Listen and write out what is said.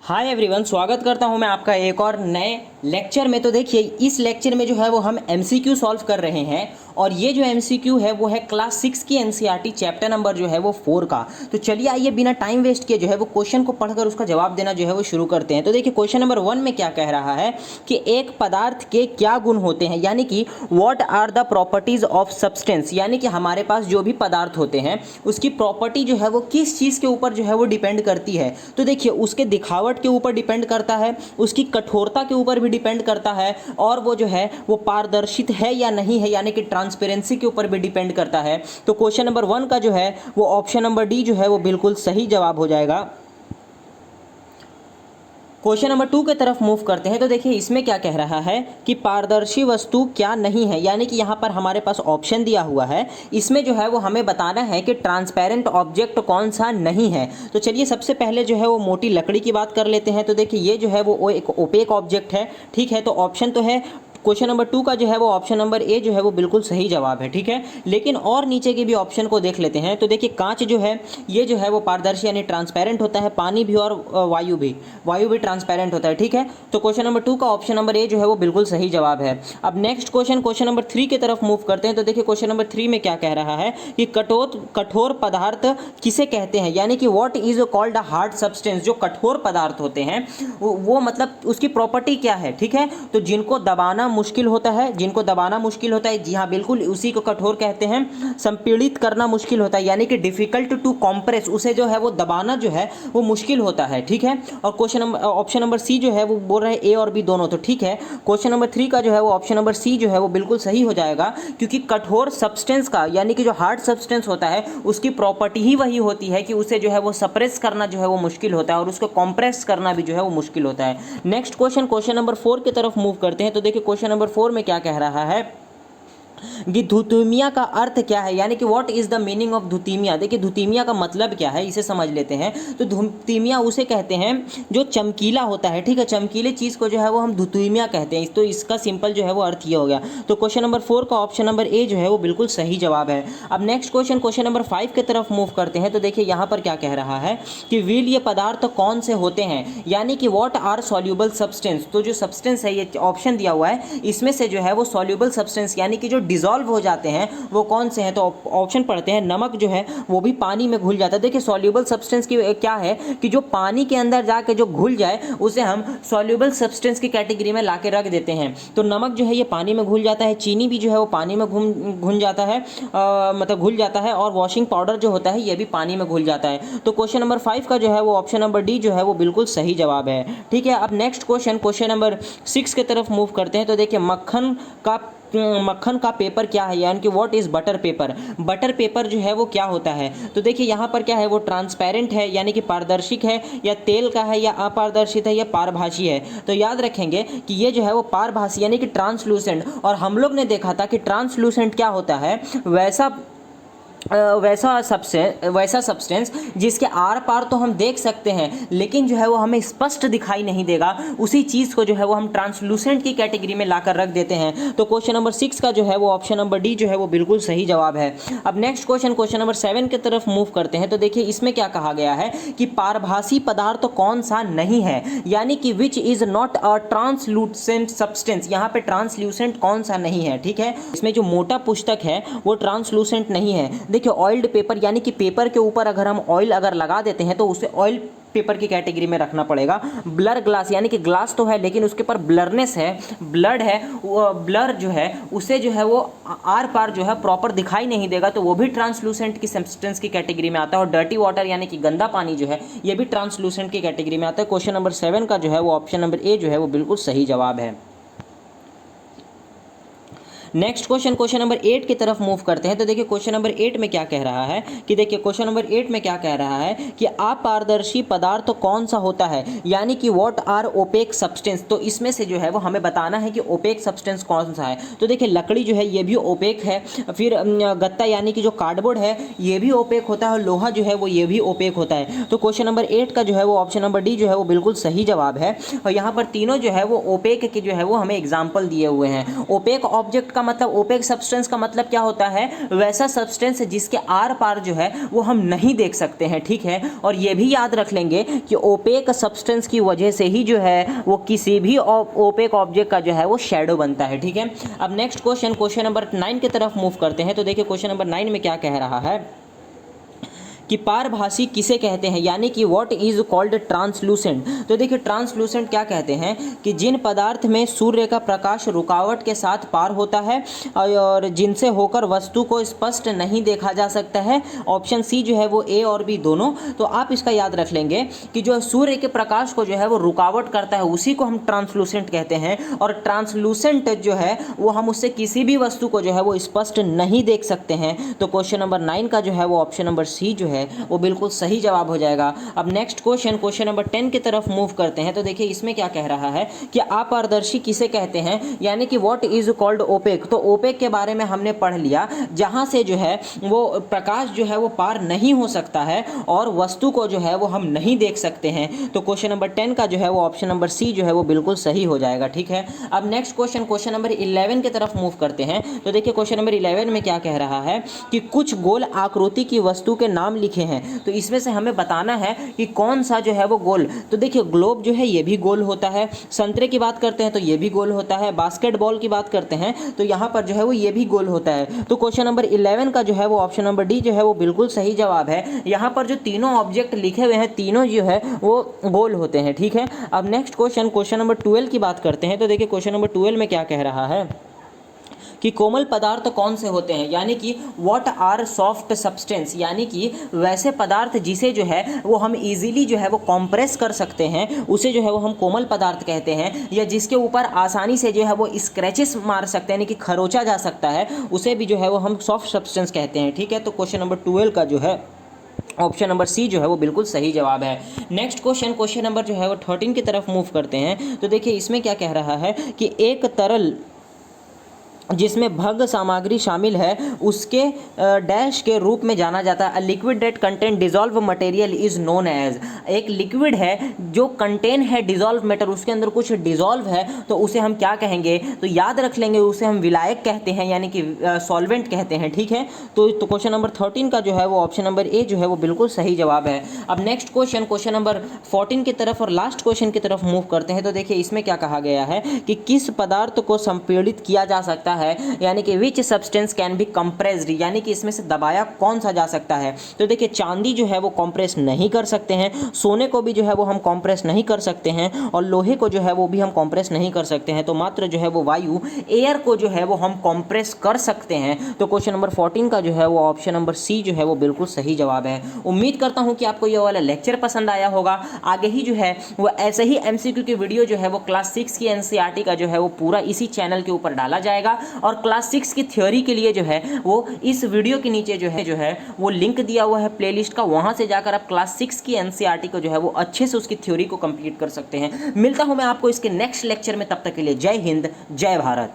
Hi everyone, स्वागत करता हूं मैं आपका एक और नए लेक्चर में। तो देखिए, इस लेक्चर में जो है वो हम एमसीक्यू सॉल्व कर रहे हैं और ये जो एमसीक्यू है वो है क्लास 6 की एनसीईआरटी चैप्टर नंबर जो है वो 4 का। तो चलिए आइए बिना टाइम वेस्ट किए जो है वो क्वेश्चन को पढ़कर उसका जवाब देना जो है वो शुरू करते हैं। तो देखिए, क्वेश्चन नंबर 1 में क्या कह रहा है कि एक पदार्थ के क्या गुण होते हैं, यानी कि what are the properties of substance, यानी कि हमारे पास जो भी पदार्थ होते हैं उसकी प्रॉपर्टी जो है वो किस चीज़ के ऊपर जो है वो डिपेंड करती है। तो देखिए, उसके दिखावट के ऊपर डिपेंड करता है, उसकी कठोरता के ऊपर भी डिपेंड करता है, और वो जो है वो पारदर्शित है या नहीं है, यानी कि ट्रांसपेरेंसी के ऊपर भी डिपेंड करता है। तो क्वेश्चन नंबर 1 का जो है वो ऑप्शन नंबर डी जो है वो बिल्कुल सही जवाब हो जाएगा। क्वेश्चन नंबर 2 की तरफ मूव करते हैं। तो देखिए, इसमें क्या कह रहा है कि पारदर्शी वस्तु क्या नहीं है, यानी कि यहाँ पर हमारे पास ऑप्शन दिया हुआ है, इसमें जो है वो हमें बताना है कि ट्रांसपेरेंट ऑब्जेक्ट कौन सा नहीं है। तो चलिए सबसे पहले जो है वो मोटी लकड़ी की बात कर लेते हैं। तो देखिए, ये जो है वो एक ओपेक ऑब्जेक्ट है, ठीक है। तो ऑप्शन तो है क्वेश्चन नंबर 2 का जो है वो ऑप्शन नंबर ए जो है वो बिल्कुल सही जवाब है, ठीक है। लेकिन और नीचे के भी ऑप्शन को देख लेते हैं। तो देखिए, कांच जो है ये जो है वो पारदर्शी यानी ट्रांसपेरेंट होता है, पानी भी और वायु भी ट्रांसपेरेंट होता है, ठीक है। तो क्वेश्चन नंबर 2 का ऑप्शन नंबर ए जो है वो बिल्कुल सही जवाब है। अब नेक्स्ट क्वेश्चन नंबर 3 की तरफ मूव करते हैं। तो देखिए, क्वेश्चन नंबर 3 में क्या कह रहा है कि कठोर पदार्थ किसे कहते हैं, यानी कि what is called a hard substance. जो कठोर पदार्थ होते हैं वो मतलब उसकी प्रॉपर्टी क्या है, ठीक है। तो जिनको दबाना मुश्किल होता है, जी हाँ बिल्कुल, उसी को कठोर कहते हैं। संपीड़ित करना मुश्किल होता है, यानी कि डिफिकल्ट टू कॉम्प्रेस, उसे जो है वो दबाना जो है वो मुश्किल होता है, ठीक है। और question number option number C जो है वो बोल रहे हैं ए और बी दोनों, तो ठीक है। क्वेश्चन नंबर 3 का जो है वो ऑप्शन नंबर सी जो है वो बिल्कुल सही हो जाएगा, क्योंकि कठोर सब्सटेंस का यानी कि जो हार्ड सब्सटेंस होता है उसकी प्रॉपर्टी ही वही होती है कि उसे जो है वो सप्रेस करना जो है वो मुश्किल होता है और उसको कॉम्प्रेस करना भी जो है वो मुश्किल होता है। नेक्स्ट क्वेश्चन नंबर 4 की तरफ मूव करते हैं। तो देखिए, क्वेश्चन नंबर 4 में क्या कह रहा है कि धुतीमिया का अर्थ क्या है, यानी कि what is the meaning of धुतीमिया। देखिए, धुतीमिया का मतलब क्या है इसे समझ लेते हैं। तो धुतीमिया उसे कहते हैं जो चमकीला होता है, ठीक है। चमकीले चीज़ को जो है वो हम धुतीमिया कहते हैं। तो इसका सिंपल जो है वो अर्थ ये हो गया। तो क्वेश्चन नंबर 4 का ऑप्शन नंबर ए जो है वो बिल्कुल सही जवाब है। अब नेक्स्ट क्वेश्चन नंबर 5 की तरफ मूव करते हैं। तो देखिए, यहाँ पर क्या कह रहा है कि व्हील ये पदार्थ कौन से होते हैं, यानी कि व्हाट आर सॉल्यूबल सब्सटेंस। तो जो सब्सटेंस है ये ऑप्शन दिया हुआ है, इसमें से जो है वो सॉल्यूबल सब्सटेंस यानी कि जो डिसॉल्व हो जाते हैं वो कौन से हैं। तो ऑप्शन पढ़ते हैं। नमक जो है वो भी पानी में घुल जाता है। देखिए, सॉल्यूबल सब्सटेंस की क्या है कि जो पानी के अंदर जाके जो घुल जाए उसे हम सॉल्यूबल सब्सटेंस की कैटेगरी में लाके रख देते हैं। तो नमक जो है ये पानी में घुल जाता है, चीनी भी जो है वो पानी में घुल जाता है, मतलब घुल जाता है, और वॉशिंग पाउडर जो होता है ये भी पानी में घुल जाता है। तो क्वेश्चन नंबर 5 का जो है वो ऑप्शन नंबर डी जो है वो बिल्कुल सही जवाब है, ठीक है। अब नेक्स्ट क्वेश्चन नंबर 6 की तरफ मूव करते हैं। तो देखिए, मक्खन का पेपर क्या है, यानी कि what is butter paper. Butter paper जो है वो क्या होता है। तो देखिए, यहाँ पर क्या है वो ट्रांसपेरेंट है, यानी कि पारदर्शिक है, या तेल का है, या अपारदर्शित है, या पारभासी है। तो याद रखेंगे कि ये जो है वो पारभासी यानी कि ट्रांसलूसेंट। और हम लोग ने देखा था कि ट्रांसलूसेंट क्या होता है, वैसा सब्सटेंस जिसके आर पार तो हम देख सकते हैं लेकिन जो है वो हमें स्पष्ट दिखाई नहीं देगा, उसी चीज़ को जो है वो हम ट्रांसलूसेंट की कैटेगरी में लाकर रख देते हैं। तो क्वेश्चन नंबर 6 का जो है वो ऑप्शन नंबर डी जो है वो बिल्कुल सही जवाब है। अब नेक्स्ट क्वेश्चन नंबर 7 की तरफ मूव करते हैं। तो देखिए, इसमें क्या कहा गया है कि पारभासी पदार्थ तो कौन सा नहीं है, यानी कि which is not a translucent substance. यहाँ पे ट्रांसलूसेंट कौन सा नहीं है, ठीक है। इसमें जो मोटा पुस्तक है वो ट्रांसलूसेंट नहीं है। देखिए, ऑयल्ड पेपर यानी कि पेपर के ऊपर अगर हम ऑयल अगर लगा देते हैं तो उसे ऑयल पेपर की कैटेगरी में रखना पड़ेगा। ब्लर ग्लास यानी कि ग्लास तो है लेकिन उसके ऊपर ब्लरनेस है, ब्लड है, वो ब्लर जो है उसे जो है वो आर पार जो है प्रॉपर दिखाई नहीं देगा, तो वो भी ट्रांसलूसेंट की सब्सटेंस की कैटेगरी में आता है। और डर्टी वाटर यानी कि गंदा पानी जो है ये भी ट्रांसलूसेंट की कैटेगरी में आता है। क्वेश्चन नंबर 7 का जो है वो ऑप्शन नंबर ए जो है वो बिल्कुल सही जवाब है। नेक्स्ट क्वेश्चन नंबर 8 की तरफ मूव करते हैं। तो देखिए, क्वेश्चन नंबर 8 में क्या कह रहा है कि देखिए, क्वेश्चन नंबर 8 में क्या कह रहा है कि अपारदर्शी पदार्थ कौन सा होता है, यानी कि व्हाट आर ओपेक सब्सटेंस। तो इसमें से जो है वो हमें बताना है कि ओपेक सब्सटेंस कौन सा है। तो देखिए, लकड़ी जो है ये भी ओपेक है, फिर गत्ता यानी कि जो कार्डबोर्ड है ये भी ओपेक होता है, और लोहा जो है वो ये भी ओपेक होता है। तो क्वेश्चन नंबर 8 का जो है वो ऑप्शन नंबर डी जो है वो बिल्कुल सही जवाब है। और यहाँ पर तीनों जो है वो ओपेक के जो है वो हमें एग्जाम्पल दिए हुए हैं। ओपेक ऑब्जेक्ट का मतलब ओपेक सब्सटेंस का मतलब क्या होता है, वैसा सब्सटेंस जिसके आर पार जो है वो हम नहीं देख सकते हैं, ठीक है। और ये भी याद रख लेंगे कि ओपेक सब्सटेंस की वजह से ही जो है वो किसी भी ओपेक ऑब्जेक्ट का जो है वो शैडो बनता है, ठीक है। अब नेक्स्ट क्वेश्चन नंबर 9 की तरफ मूव करते हैं। तो देखिए क्वेश्चन नंबर 9 में क्या कह रहा है कि पारभासी किसे कहते हैं, यानी कि व्हाट इज कॉल्ड ट्रांसलूसेंट। तो देखिए ट्रांसलूसेंट क्या कहते हैं कि जिन पदार्थ में सूर्य का प्रकाश रुकावट के साथ पार होता है और जिनसे होकर वस्तु को स्पष्ट नहीं देखा जा सकता है। ऑप्शन सी जो है वो ए और बी दोनों। तो आप इसका याद रख लेंगे कि जो सूर्य के प्रकाश को जो है वो रुकावट करता है उसी को हम ट्रांसलूसेंट कहते हैं, और ट्रांसलूसेंट जो है वो हम उससे किसी भी वस्तु को जो है वो स्पष्ट नहीं देख सकते हैं। तो क्वेश्चन नंबर 9 का जो है वो ऑप्शन नंबर सी जो है वो बिल्कुल सही जवाब हो जाएगा। अब नेक्स्ट क्वेश्चन नंबर 10 की तरफ मूव करते हैं। तो देखिए इसमें क्या कह रहा है कि अपारदर्शी किसे कहते हैं, यानी कि व्हाट इज कॉल्ड ओपेक। तो ओपेक के बारे में हमने पढ़ लिया, जहां से जो है वो प्रकाश जो है वो पार नहीं हो सकता है और वस्तु को जो है वो हम नहीं देख सकते हैं। तो क्वेश्चन नंबर 10 का जो है वो ऑप्शन नंबर सी जो है वो बिल्कुल सही हो जाएगा, ठीक है। अब नेक्स्ट क्वेश्चन नंबर 11 की तरफ मूव करते हैं। तो देखिए क्वेश्चन नंबर 11 में क्या कह रहा है कि कुछ गोल आकृति की वस्तु के नाम लिखे हैं। तो इसमें से हमें बताना है कि कौन सा जो है वो गोल। तो देखिए ग्लोब जो है ये भी गोल होता है, संतरे की बात करते हैं तो ये भी गोल होता है, बास्केटबॉल की बात करते हैं तो यहाँ पर जो है वो ये भी गोल होता है। तो क्वेश्चन नंबर 11 का जो है वो ऑप्शन नंबर डी जो है वो बिल्कुल सही जवाब है। यहाँ पर जो तीनों ऑब्जेक्ट लिखे हुए हैं तीनों जो है वो गोल होते हैं, ठीक है। अब नेक्स्ट क्वेश्चन नंबर 12 की बात करते हैं। तो देखिए क्वेश्चन नंबर 12 में क्या कह रहा है कि कोमल पदार्थ कौन से होते हैं, यानी कि व्हाट आर सॉफ्ट सब्सटेंस, यानी कि वैसे पदार्थ जिसे जो है वो हम इजीली जो है वो कंप्रेस कर सकते हैं उसे जो है वो हम कोमल पदार्थ कहते हैं, या जिसके ऊपर आसानी से जो है वो स्क्रैचेस मार सकते हैं, यानी कि खरोचा जा सकता है, उसे भी जो है वो हम सॉफ्ट सब्सटेंस कहते हैं, ठीक है। तो क्वेश्चन नंबर 12 का जो है ऑप्शन नंबर सी जो है वो बिल्कुल सही जवाब है। नेक्स्ट क्वेश्चन नंबर जो है वो 13 की तरफ मूव करते हैं। तो देखिए इसमें क्या कह रहा है कि एक तरल जिसमें भंग सामग्री शामिल है उसके डैश के रूप में जाना जाता है। A liquid that contain dissolve material is known as. एक लिक्विड है जो कंटेन है डिजॉल्व मैटर, उसके अंदर कुछ डिजॉल्व है तो उसे हम क्या कहेंगे, तो याद रख लेंगे उसे हम विलायक कहते हैं, यानी कि सॉल्वेंट कहते हैं, ठीक है। तो क्वेश्चन नंबर 13 का जो है वो ऑप्शन नंबर ए जो है वो बिल्कुल सही जवाब है। अब नेक्स्ट क्वेश्चन नंबर 14 की तरफ और लास्ट क्वेश्चन की तरफ मूव करते हैं। तो देखिए इसमें क्या कहा गया है कि किस पदार्थ को संपीड़ित किया जा सकता है, यानी कि which substance can be compressed, यानी कि इसमें से दबाया कौन सा जा सकता है। तो देखिए चांदी जो है वो कंप्रेस नहीं कर सकते हैं, सोने को भी जो है वो हम कंप्रेस नहीं कर सकते हैं, और लोहे को जो है वो भी हम कंप्रेस नहीं कर सकते हैं। तो मात्र जो है वो वायु एयर को जो है वो हम कंप्रेस कर सकते हैं। तो क्वेश्चन नंबर 14 का जो है वो ऑप्शन नंबर सी जो है वो बिल्कुल सही जवाब है। उम्मीद करता हूं कि आपको ये वाला लेक्चर पसंद आया होगा। आगे ही जो है वो ऐसे ही एमसीक्यू की वीडियो जो है वो क्लास 6 की एनसीईआरटी का जो है वो पूरा इसी चैनल के ऊपर डाला जाएगा, और क्लास 6 की थ्योरी के लिए जो है वो इस वीडियो के नीचे जो है वो लिंक दिया हुआ है प्लेलिस्ट का, वहां से जाकर आप क्लास 6 की एनसीईआरटी को जो है वो अच्छे से उसकी थ्योरी को कंप्लीट कर सकते हैं। मिलता हूं मैं आपको इसके नेक्स्ट लेक्चर में, तब तक के लिए जय हिंद जय भारत।